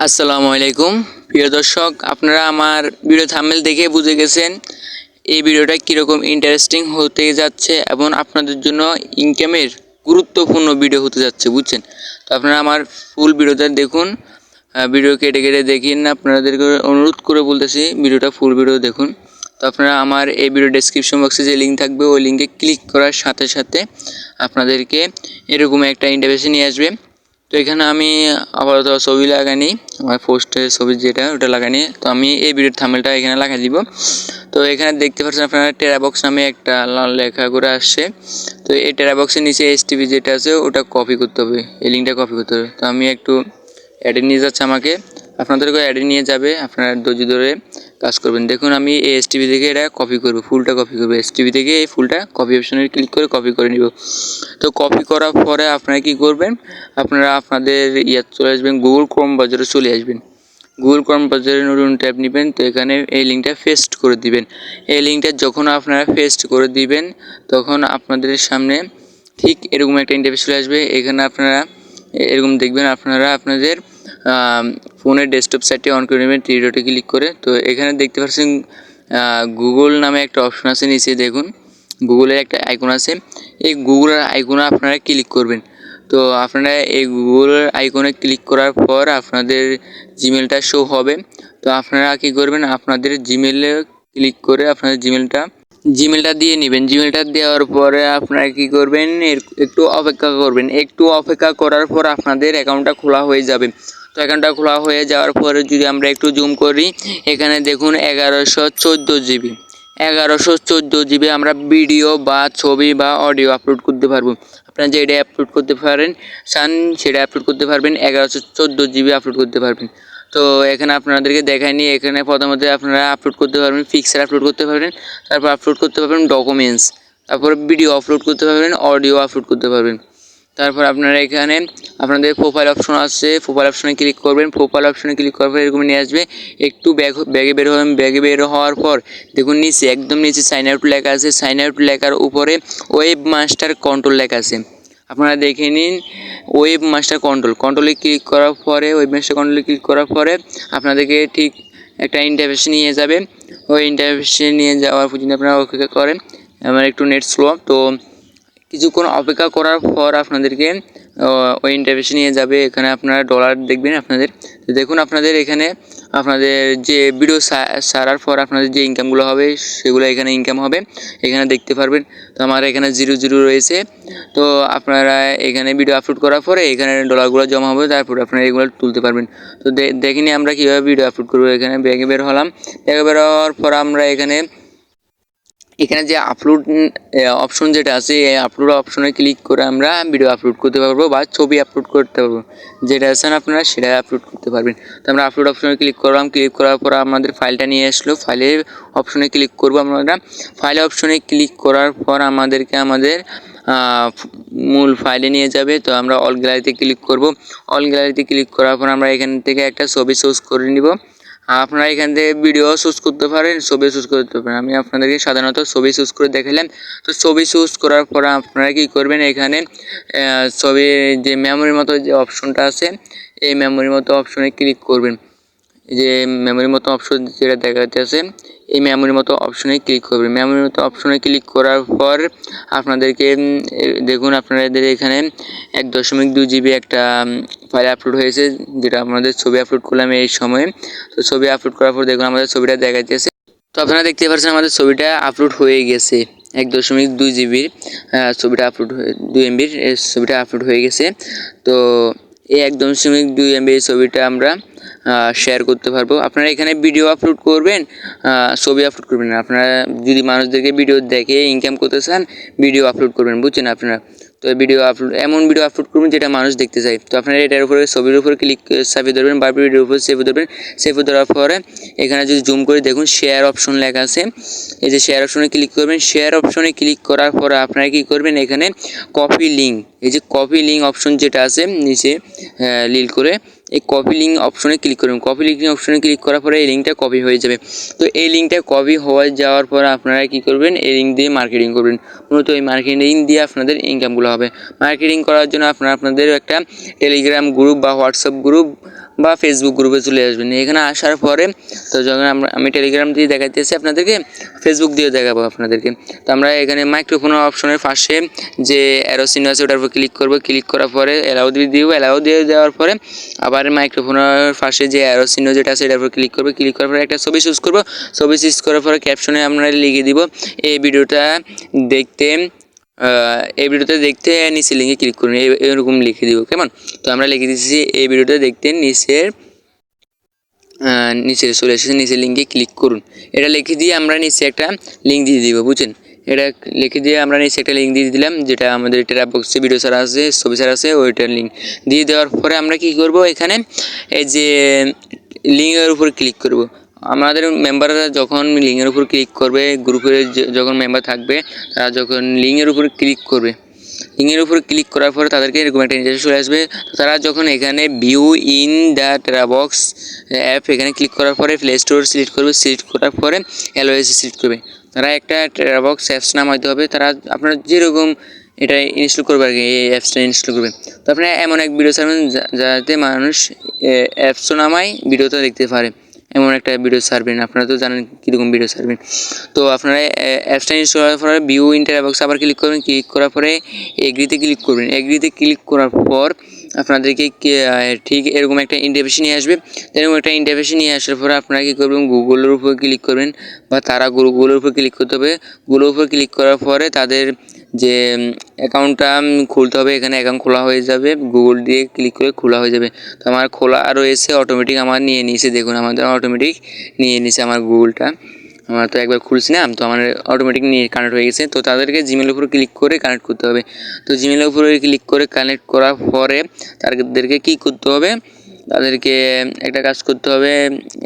আসসালামু আলাইকুম প্রিয় দর্শক, আপনারা আমার ভিডিও থাম্বনেল দেখে বুঝে গেছেন এই ভিডিওটা কীরকম ইন্টারেস্টিং হতে যাচ্ছে এবং আপনাদের জন্য ইনকামের গুরুত্বপূর্ণ ভিডিও হতে যাচ্ছে, বুঝছেন? তো আপনারা আমার ফুল ভিডিওটা দেখুন, ভিডিও কেটে কেটে দেখিন না, আপনাদেরকে অনুরোধ করে বলতেছি ভিডিওটা ফুল ভিডিও দেখুন। তো আপনারা আমার এই ভিডিও ডেসক্রিপশন বক্সে যে লিঙ্ক থাকবে ওই লিঙ্কে ক্লিক করার সাথে সাথে আপনাদেরকে এরকম একটা ইন্টারফেসে নিয়ে আসবে। তো এখানে আমি আপাতত ছবি লাগাইনি, আমার পোস্টের ছবি যেটা ওটা লাগাইনি। তো আমি এই ভিডিওর থাম্বনেলটা এখানে লাগাই দিব। তো এখানে দেখতে পাচ্ছেন আপনারা টেরাবক্স নামে একটা লাল লেখা করে আসছে। তো এই টেরাবক্সের নিচে এসটিপি যেটা আছে ওটা কপি করতে হবে, এই লিঙ্কটা কপি করতে হবে। তো আমি একটু অ্যাডে নিয়ে যাচ্ছে আমাকে, আপনাদেরকে অ্যাডে নিয়ে যাবে, আপনারা ধৈর্য ধরে কাজ করবেন। দেখুন আমি এই এসটিপি থেকে এটা কপি করব, ফুলটা কপি করব, এসটিপি থেকে এই ফুলটা কপি অপশনে ক্লিক করে কপি করে নিব। তো কপি করার পরে আপনারা কি করবেন, আপনারা আপনাদের চলে আসবেন, গুগল ক্রোম ব্রাউজারে চলে আসবেন। গুগল ক্রোম ব্রাউজারে নতুন ট্যাব নেবেন। তো এখানে এই লিঙ্কটা পেস্ট করে দিবেন। এই লিঙ্কটা যখন আপনারা পেস্ট করে দিবেন তখন আপনাদের সামনে ঠিক এরকম একটা ইন্টারফেস চলে আসবে। এখানে আপনারা এরকম দেখবেন, আপনারা আপনাদের ফোনের ডেস্কটপ সাইটে অন করে নেবেন, থ্রি ডটে ক্লিক করে। তো এখানে দেখতে পাচ্ছেন গুগল নামে একটা অপশন আছে, নিচে দেখুন গুগলের একটা আইকন আছে। এই গুগলের আইকনে আপনারা ক্লিক করবেন। তো আপনারা এই গুগলের আইকনে ক্লিক করার পর আপনাদের জিমেলটা শো হবে। তো আপনারা কী করবেন, আপনাদের জিমেলে ক্লিক করে আপনাদের জিমেলটা দিয়ে নেবেন। জিমেলটা দেওয়ার পরে আপনারা কী করবেন, একটু অপেক্ষা করবেন। একটু অপেক্ষা করার পর আপনাদের অ্যাকাউন্টটা খোলা হয়ে যাবে। তো অ্যাকাউন্টটা খোলা হয়ে যাওয়ার পরে যদি আমরা একটু জুম করি, এখানে দেখুন 1114 জিবি, 1114 জিবি আমরা ভিডিও বা ছবি বা অডিও আপলোড করতে পারবো। আপনারা যেটা আপলোড করতে পারেন চান সেটা আপলোড করতে পারবেন, 1114 জিবি আপলোড করতে পারবেন। তো এখানে আপনাদেরকে দেখায়নি, এখানে প্রথমত আপনারা আপলোড করতে পারবেন, পিকচার আপলোড করতে পারবেন, তারপর আপলোড করতে পারবেন ডকুমেন্টস, তারপর ভিডিও আপলোড করতে পারবেন, অডিও আপলোড করতে পারবেন। তারপর আপনারা এখানে আপনাদের প্রোফাইল অপশন আছে, প্রোফাইল অপশনে ক্লিক করবেন। প্রোফাইল অপশনে ক্লিক করার পর এরকম নিয়ে আসবে। একটু ব্যাগে বের হবেন, ব্যাগে বের হওয়ার পর দেখুন নিচে একদম নিচে সাইন আউট লেখা আছে, সাইন আউট লেখার উপরে ওয়েব মাস্টার কন্ট্রোল লেখা আছে, আপনারা দেখে নিন। ওয়েব মাস্টার কন্ট্রোলে ক্লিক করার পরে, ওয়েব মাস্টার কন্ট্রোলে ক্লিক করার পরে আপনাদেরকে ঠিক একটা ইন্টারফেসে নিয়ে যাবে। ওই ইন্টারফেসে নিয়ে যাওয়ার পর যদি আপনারা অপেক্ষা করেন, আমার একটু নেট স্লো, তো কিছুক্ষণ অপেক্ষা করার পর আপনাদেরকে ওই ইন্টারফেসে নিয়ে যাবে। এখানে আপনারা ডলার দেখবেন আপনাদের। তো দেখুন আপনাদের এখানে আপনাদের যে ভিডিও ছাড়ার পর আপনাদের যে ইনকামগুলো হবে সেগুলো এখানে ইনকাম হবে, এখানে দেখতে পারবেন। তো আমার এখানে 00 রয়েছে। তো আপনারা এখানে ভিডিও আপলোড করার পরে এখানে ডলারগুলো জমা হবে, তারপর আপনারা এগুলো তুলতে পারবেন। তো দেখিনি আমরা কীভাবে ভিডিও আপলোড করবো। এখানে ব্যাগে বের হলাম, ব্যাগে বের হওয়ার পর আমরা এখানে যে আপলোড অপশন যেটা আছে এই আপলোড অপশনে ক্লিক করে আমরা ভিডিও আপলোড করতে পারবো বা ছবি আপলোড করতে পারবো, যেটা আছেন আপনারা সেটা আপলোড করতে পারবেন। তো আমরা আপলোড অপশনে ক্লিক করলাম, ক্লিক করার পর আমাদের ফাইলটা নিয়ে আসলো, ফাইলের অপশনে ক্লিক করবো আমরা। ফাইল অপশনে ক্লিক করার পর আমাদেরকে আমাদের মূল ফাইলে নিয়ে যাবে। তো আমরা অল গ্যালারিতে ক্লিক করব। অল গ্যালারিতে ক্লিক করার পর আমরা এখান থেকে একটা ছবি চুজ করে নিব। আপনারা এখান থেকে ভিডিও চুজ করতে পারেন, ছবি চুজ করতে পারেন। আমি আপনাদেরকে সাধারণত ছবি চুজ করে দেখালাম। তো ছবি চুজ করার পর আপনারা কী করবেন, এখানে ছবির যে মেমোরির মতো যে অপশনটা আছে এই মেমোরির মতো অপশনে ক্লিক করবেন। যে মেমোরির মতো অপশন যেটা দেখা যাচ্ছে এই মেমোরির মতো অপশনে ক্লিক করবেন। মেমোরির মতো অপশনে ক্লিক করার পর আপনাদেরকে দেখুন আপনাদের এখানে 1.2 জিবি একটা ফাইল আপলোড হয়েছে, যেটা আমাদের ছবি আপলোড করলাম এই সময়ে। তো ছবি আপলোড করার পর দেখুন আমাদের ছবিটা দেখা যাচ্ছে। তো আপনারা দেখতে পাচ্ছেন আমাদের ছবিটা আপলোড হয়ে গেছে, 1.2 জিবির ছবিটা আপলোড হয়ে 2 এমবির ছবিটা আপলোড হয়ে গেছে। তো এই 1.2 এমবির ছবিটা আমরা শেয়ার করতে পারবো। আপনারা এখানে ভিডিও আপলোড করবেন, ছবি আপলোড করবেন না। আপনারা যদি মানুষদেরকে ভিডিও দেখে ইনকাম করতে চান ভিডিও আপলোড করবেন, বুঝছেন আপনারা। তো ভিডিও আপলোড এমন ভিডিও আপলোড করবেন যেটা মানুষ দেখতে চায়। তো আপনারা এটার উপরে ছবির উপরে ক্লিক চেপে ধরবেন বা ভিডিওর উপরে চেপে ধরবেন। চেপে ধরার পরে এখানে যদি জুম করে দেখুন শেয়ার অপশন লেখা আছে, এই যে শেয়ার অপশনে ক্লিক করবেন। শেয়ার অপশনে ক্লিক করার পরে আপনারা কী করবেন, এখানে কপি লিঙ্ক, এই যে কপি লিঙ্ক অপশন যেটা আছে নিচে লিল করে এই কপি লিঙ্ক অপশনে ক্লিক করবেন। কপি লিঙ্ক অপশনে ক্লিক করার পরে এই লিঙ্কটা কপি হয়ে যাবে। তো এই লিঙ্কটা কপি হয়ে যাওয়ার পর আপনারা কী করবেন, এই লিঙ্ক দিয়ে মার্কেটিং করবেন। মূলত এই মার্কেটিং দিয়ে আপনাদের ইনকামগুলো হবে। মার্কেটিং করার জন্য আপনারা আপনাদের একটা টেলিগ্রাম গ্রুপ বা হোয়াটসঅ্যাপ গ্রুপ বা ফেসবুক গ্রুপে চলে আসবেন। এখানে আসার পরে তো যখন আমি টেলিগ্রাম দিয়ে দেখাইতেছি আপনাদেরকে, ফেসবুক দিয়েও দেখাবো আপনাদেরকে। তো আমরা এখানে মাইক্রোফোনের অপশনের পাশে যে অ্যারো চিহ্ন আছে ওটার উপর ক্লিক করব। ক্লিক করার পরে অ্যালাউ দিয়ে দিব। অ্যালাউ দিয়ে দেওয়ার পরে আবার মাইক্রোফোনের পাশে যে অ্যারো চিহ্ন যেটা আছে এটার উপর ক্লিক করব। ক্লিক করার পরে একটা ছবি চুজ করব। ছবি চুজ করার পরে ক্যাপশনে আমরা লিখে দিব এই ভিডিওতে দেখতে নিচে লিঙ্কে ক্লিক করুন, এরকম লিখে দিব। কেমন? তো আমরা লিখে দিচ্ছি এই ভিডিওটা দেখতে নিচে চলে এসেছে, নিচে লিঙ্কে ক্লিক করুন। এটা লিখে দিয়ে আমরা নিচে একটা লিঙ্ক দিয়ে দিব, বুঝছেন? এটা লিখে দিয়ে আমরা নিচে একটা লিঙ্ক দিয়ে দিলাম, যেটা আমাদের টেরা বক্সে ভিডিও ছাড়া আছে, ছবি ছাড়া আছে, ওইটার লিঙ্ক দিয়ে দেওয়ার পরে আমরা কি করব, এখানে এই যে লিঙ্কের উপর ক্লিক করব। আমাদের মেম্বাররা যখন লিঙ্কের উপর ক্লিক করবে, গ্রুপের যখন মেম্বার থাকবে তারা যখন লিঙ্কের উপর ক্লিক করবে, লিঙ্কের উপর ক্লিক করার পরে তাদেরকে এরকম একটা ইন্টারফেস চলে আসবে। তারা যখন এখানে view in the TeraBox app এখানে ক্লিক করার পরে প্লে স্টোর সিলেক্ট করবে। সিলেক্ট করার পরে এলওএস সিলেক্ট করবে। তারা একটা টেরাবক্স অ্যাপস নামাইতে হবে। তারা আপনারা যেরকম এটা ইনস্টল করবে আর কি, এই অ্যাপসটা ইনস্টল করবে। তো আপনারা এমন এক ভিডিও ছাড়বেন যাতে মানুষ অ্যাপসও নামায় ভিডিওটা দেখতে পারে, এমন একটা ভিডিও ছাড়বেন। আপনারা তো জানেন কীরকম ভিডিও ছাড়বেন। তো আপনারা অ্যাপসটা ইনস্টল করার পরে ভিউ ইন টেরাবক্স আবার ক্লিক করবেন। ক্লিক করার পরে এগ্রিতে ক্লিক করবেন। এগ্রিতে ক্লিক করার পর আপনাদেরকে ঠিক এরকম একটা ইন্টারফেস নিয়ে আসবে। এরকম একটা ইন্টারফেস নিয়ে আসার পরে আপনারা কী করবেন, গুগলের উপর ক্লিক করবেন, বা তারা গুগলের উপর ক্লিক করতে হবে। গুগলের উপর ক্লিক করার পরে তাদের যে অ্যাকাউন্টটা খুলতে হবে, এখানে অ্যাকাউন্ট খোলা হয়ে যাবে। গুগল দিয়ে ক্লিক করে খোলা হয়ে যাবে। তো আমার খোলা রয়েছে, অটোমেটিক আমার নিয়ে নিয়েছে। দেখুন আমাদের অটোমেটিক নিয়ে নিয়েছে আমার গুগলটা। আমার তো একবার খুলছি না, তো আমার অটোমেটিক নিয়ে কানেক্ট হয়ে গেছে। তো তাদেরকে জিমেলের উপর ক্লিক করে কানেক্ট করতে হবে। তো জিমেলের উপরে ক্লিক করে কানেক্ট করার পরে তাদেরকে কী করতে হবে, তাদেরকে একটা কাজ করতে হবে।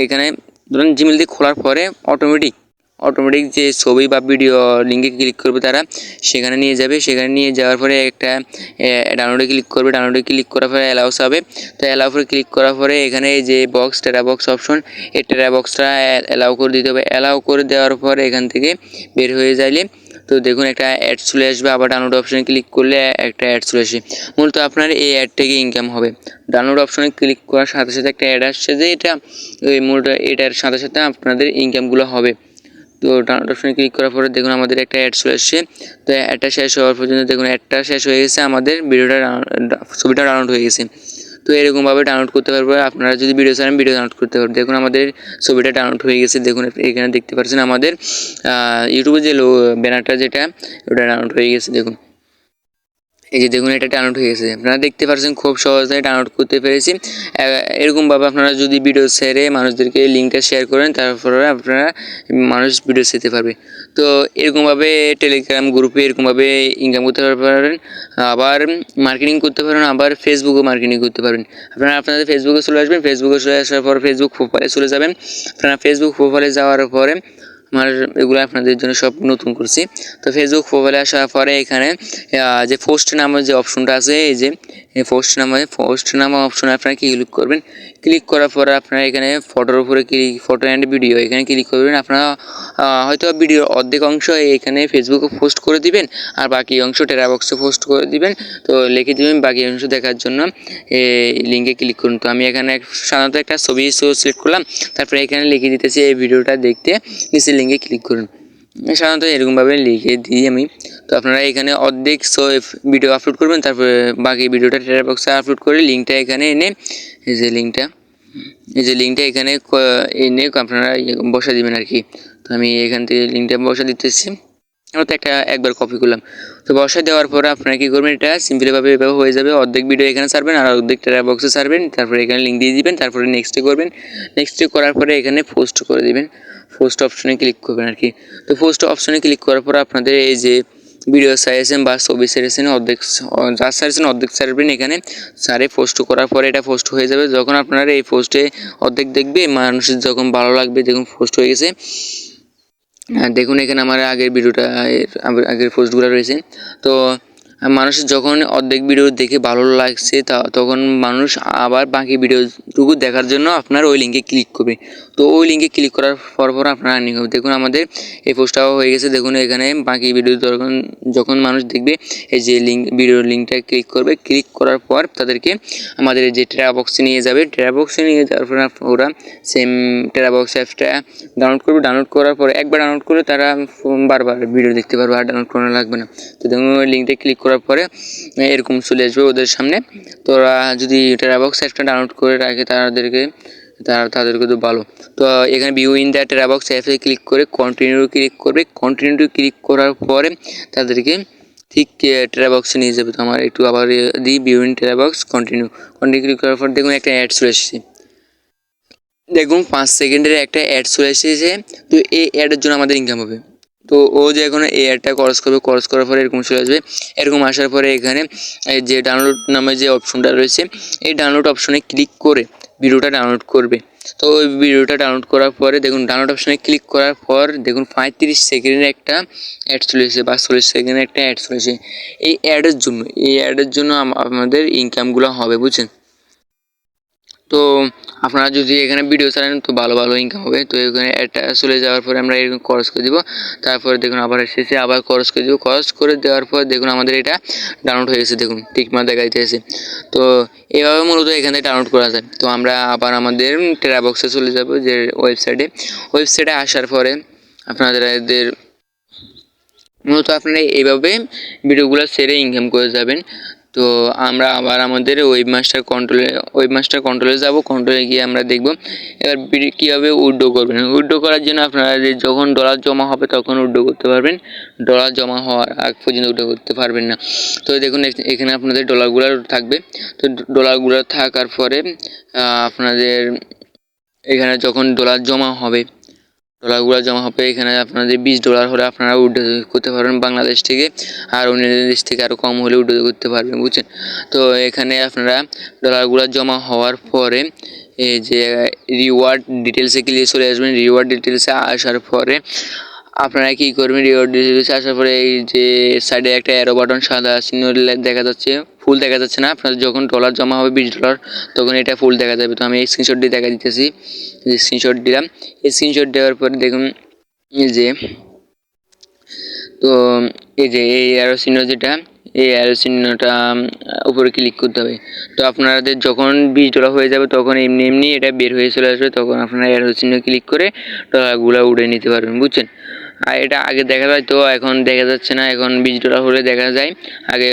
এখানে ধরুন জিমেল দিয়ে খোলার পরে অটোমেটিক যে ছবি বা ভিডিও লিঙ্কে ক্লিক করবে তারা, সেখানে নিয়ে যাবে। সেখানে নিয়ে যাওয়ার পরে একটা ডাউনলোডে ক্লিক করবে। ডাউনলোডে ক্লিক করার পরে অ্যালাউস হবে। তো অ্যালাউ করে ক্লিক করার পরে এখানে যে বক্স টেরা বক্স অপশন, এই টেরা বক্সটা অ্যালাউ করে দিতে হবে। অ্যালাউ করে দেওয়ার পরে এখান থেকে বের হয়ে যাইলে তো দেখুন একটা অ্যাড চলে আসবে। আবার ডাউনলোড অপশনে ক্লিক করলে একটা অ্যাড চলে আসে। মূলত আপনার এই অ্যাড থেকে ইনকাম হবে। ডাউনলোড অপশনে ক্লিক করার সাথে সাথে একটা অ্যাড আসছে যে এটা মূলত এটার সাথে সাথে আপনাদের ইনকামগুলো হবে। তো ডাউনলোড অপশনে ক্লিক করার পরে দেখুন আমাদের একটা অ্যাড চলে আসছে। তো অ্যাডটা শেষ হওয়ার পর্যন্ত দেখুন অ্যাডটা শেষ হয়ে গেছে, আমাদের ছবিটা ডাউনলোড হয়ে গেছে। তো এরকমভাবে ডাউনলোড করতে পারবেন। আপনারা যদি ভিডিও চান ভিডিও ডাউনলোড করতে পারবেন। দেখুন আমাদের ছবিটা ডাউনলোড হয়ে গেছে। দেখুন এখানে দেখতে পাচ্ছেন আমাদের ইউটিউবে যে ব্যানারটা যেটা, ওটা ডাউনলোড হয়ে গেছে। দেখুন এই যে দেখুন এটা ডাউনলোড হয়ে গেছে। আপনারা দেখতে পাচ্ছেন খুব সহজে ডাউনলোড করতে পেরেছি। এরকমভাবে আপনারা যদি ভিডিও ছেড়ে মানুষদেরকে লিঙ্কটা শেয়ার করেন, তারপরে আপনারা মানুষ ভিডিও ছেড়তে পারবে। তো এরকমভাবে টেলিগ্রাম গ্রুপে এরকমভাবে ইনকাম করতে পারেন। আবার মার্কেটিং করতে পারেন, আবার ফেসবুকও মার্কেটিং করতে পারবেন। আপনারা আপনাদের ফেসবুকে চলে আসবেন। ফেসবুকে চলে আসার পর ফেসবুক প্রোফাইলে চলে যাবেন। আপনারা ফেসবুক প্রোফাইলে যাওয়ার পরে আমার এগুলো আপনাদের জন্য সব নতুন করছি। তো ফেসবুক প্রোফাইলে আসার পরে এখানে যে পোস্ট নামের যে অপশনটা আছে, এই যে পোস্ট নামে অপশনে আপনারা ক্লিক করবেন। ক্লিক করার পরে আপনারা এখানে ফটোর উপরে ফটো অ্যান্ড ভিডিও এখানে ক্লিক করবেন। আপনারা হয়তো ভিডিওর অর্ধেক অংশ এখানে ফেসবুকে পোস্ট করে দিবেন, আর বাকি অংশ টেরা বক্সে পোস্ট করে দিবেন। তো লিখে দিবেন বাকি অংশ দেখার জন্য এই লিঙ্কে ক্লিক করুন। তো আমি এখানে সাধারণত একটা ছবি সিলেক্ট করলাম, তারপরে এখানে লিখে দিতেছি এই ভিডিওটা দেখতে নিচের লিঙ্কে ক্লিক করুন। সাধারণত এরকমভাবে লিখে দিই আমি। তো আপনারা এখানে অর্ধেক ভিডিও আপলোড করবেন, তারপরে বাকি ভিডিওটা টেরা বক্সে আপলোড করে লিঙ্কটা এখানে এনে এই যে লিঙ্কটা এখানে এনে আপনারা বসা দিবেন আর কি। তো আমি এখান থেকে লিঙ্কটা বসা দিতেছি। আমরা তো একবার কপি করলাম। তো বসা দেওয়ার পরে আপনারা কী করবেন, এটা সিম্পলিভাবে এভাবে হয়ে যাবে। অর্ধেক ভিডিও এখানে ছাড়বেন আর অর্ধেক টেরা বক্সে ছাড়বেন, তারপরে এখানে লিঙ্ক দিয়ে দিবেন, তারপরে নেক্সটে করবেন। নেক্সটে করার পরে এখানে পোস্ট করে দিবেন। পোস্ট অপশনে ক্লিক করবেন আর কি। তো পোস্ট অপশনে ক্লিক করার পর আপনাদের এই যে ভিডিও ছাড়ছেন বা ছবি ছেড়েছেন অর্ধেক যা ছাড়ছেন অর্ধেক ছাড়বেন। এখানে ছাড়ে পোস্ট করার পরে এটা পোস্ট হয়ে যাবে। যখন আপনারা এই পোস্টে অর্ধেক দেখবে, মানুষের যখন ভালো লাগবে, দেখুন পোস্ট হয়ে গেছে। দেখুন এখানে আমার আগের ভিডিওটা আগের পোস্টগুলো রয়েছে। তো মানুষের যখন অর্ধেক ভিডিও দেখে ভালো লাগছে তখন মানুষ আবার বাকি ভিডিওটুকু দেখার জন্য আপনার ওই লিঙ্কে ক্লিক করবে। তো ওই লিঙ্কে ক্লিক করার পর আপনার আর্নিং হবে। দেখুন আমাদের এই পোস্টটাও হয়ে গেছে। দেখুন এখানে বাকি ভিডিও যখন মানুষ দেখবে এই যে ভিডিওর লিঙ্কটা ক্লিক করবে, ক্লিক করার পর তাদেরকে আমাদের যে ট্রা বক্সে নিয়ে যাবে। ট্রা বক্সে নিয়ে যাওয়ার পর ওরা সেম ট্রা বক্স অ্যাপসটা ডাউনলোড করবে। ডাউনলোড করার পরে একবার ডাউনলোড করে তারা বারবার ভিডিও দেখতে পারবে, আর ডাউনলোড করানো লাগবে না। তো দেখুন ওই লিঙ্কটা ক্লিক করার পরে এরকম চলে আসবে ওদের সামনে। তো ওরা যদি টেরাবক্স অ্যাপসটা ডাউনলোড করে রাখে তাদেরকে তো ভালো। তো এখানে ভিউ ইন দ্য টেরাবক্স অ্যাপে ক্লিক করে কন্টিনিউ ক্লিক করবে। কন্টিনিউ ক্লিক করার পরে তাদেরকে ঠিক টেরাবক্সে নিয়ে যাবে। তো আমার একটু আবার দিই view in TeraBox continue click করার পর দেখুন একটা অ্যাড চলে এসেছে। দেখুন 5 সেকেন্ডের একটা অ্যাড চলে এসেছে। তো এই অ্যাডের জন্য আমাদের ইনকাম হবে। তো ও যে এখন এই অ্যাডটা ক্রস করার পরে এরকম চলে আসবে। এরকম আসার পরে এখানে যে ডাউনলোড নামে যে অপশনটা রয়েছে এই ডাউনলোড অপশনে ক্লিক করে ভিডিওটা ডাউনলোড করবে। তো ওই ভিডিওটা ডাউনলোড করার পরে দেখুন ডাউনলোড অপশনে ক্লিক করার পর দেখুন 35 সেকেন্ডের একটা অ্যাড চলে এসেছে বা 40 সেকেন্ডের একটা অ্যাড চলে এসেছে। এই অ্যাডের জন্য আমাদের ইনকামগুলো হবে, বুঝছেন? তো আপনারা যদি এখানে ভিডিও ছাড়েন তো ভালো ইনকাম হবে। তো এখানে একটা চলে যাওয়ার পরে আমরা এরকম খরচ করে দিব। তারপরে দেখুন আবার এসেছে, আবার খরচ করে দিব। খরচ করে দেওয়ার পর দেখুন আমাদের এটা ডাউনলোড হয়ে গেছে। দেখুন টিকমার্ক দেখা যাইতেছে। তো এভাবে মূলত এখান থেকে ডাউনলোড করা যায়। তো আমরা আবার আমাদের টেরাবক্সে চলে যাব যে ওয়েবসাইটে আসার পরে আপনাদের মূলত আপনারা এইভাবে ভিডিওগুলো ছেড়ে ইনকাম করে যাবেন। তো আমরা আবার আমাদের ওয়েবমাস্টার কন্ট্রোলে যাব। কন্ট্রোলে গিয়ে আমরা দেখব এবার কীভাবে উইথড্র করবেন। উইথড্র করার জন্য আপনারা যখন ডলার জমা হবে তখন উইথড্র করতে পারবেন, ডলার জমা হওয়ার আগ পর্যন্ত উইথড্র করতে পারবেন না। তো দেখুন এখানে আপনাদের ডলারগুলো থাকবে। তো ডলারগুলো থাকার পরে আপনাদের এখানে যখন ডলার জমা হবে এখানে আপনাদের $20 হলে আপনারা উইথড্র করতে পারবেন বাংলাদেশ থেকে, আর অন্য দেশ থেকে আরও কম হলে উইথড্র করতে পারবেন, বুঝছেন? তো এখানে আপনারা ডলারগুলো জমা হওয়ার পরে এই যে রিওয়ার্ড ডিটেলসে ক্লিক চলে আসবেন। রিওয়ার্ড ডিটেলসে আসার পরে আপনারা কী করবেন, রিওয়ার্ড ডিটেলসে আসার পরে এই যে সাইডে একটা অ্যারো বাটন সাদা চিহ্ন দেখা যাচ্ছে, ফুল দেখা যাচ্ছে না। আপনাদের যখন ডলার জমা হবে $20 তখন এটা ফুল দেখা যাবে। তো আমি এই স্ক্রিনশট দিয়ে দেখা দিতেছি, স্ক্রিনশট দিলাম। এই স্ক্রিনশট দেওয়ার পরে দেখুন এই যে এই অ্যারো চিহ্ন যেটা, এই অ্যারো চিহ্নটা উপরে ক্লিক করতে হবে। তো আপনাদের যখন $20 হয়ে যাবে তখন এমনি এটা বের হয়ে চলে আসবে। তখন আপনারা অ্যারো চিহ্ন ক্লিক করে ডলারগুলো উড়ে নিতে পারবেন, বুঝছেন? আর এটা আগে দেখা যায়, তো এখন দেখা যাচ্ছে না। এখন $20 হলে দেখা যায়, আগে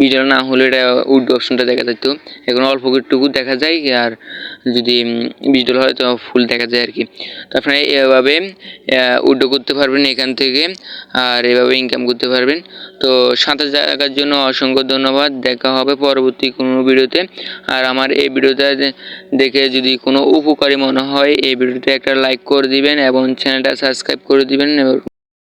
$20 না হলে এটা উইথড্র অপশনটা দেখা যেত। এখন অল্প একটুকু দেখা যায়, আর যদি $20 হয় তো ফুল দেখা যায় আর কি। তো আপনারা এভাবে উইথড্র করতে পারবেন এখান থেকে, আর এভাবে ইনকাম করতে পারবেন। তো সাথে থাকার জন্য অসংখ্য ধন্যবাদ। দেখা হবে পরবর্তী কোনো ভিডিওতে। আর আমার এই ভিডিওটা দেখে যদি কোনো উপকারী মনে হয় এই ভিডিওতে একটা লাইক করে দিবেন এবং চ্যানেলটা সাবস্ক্রাইব করে দিবেন।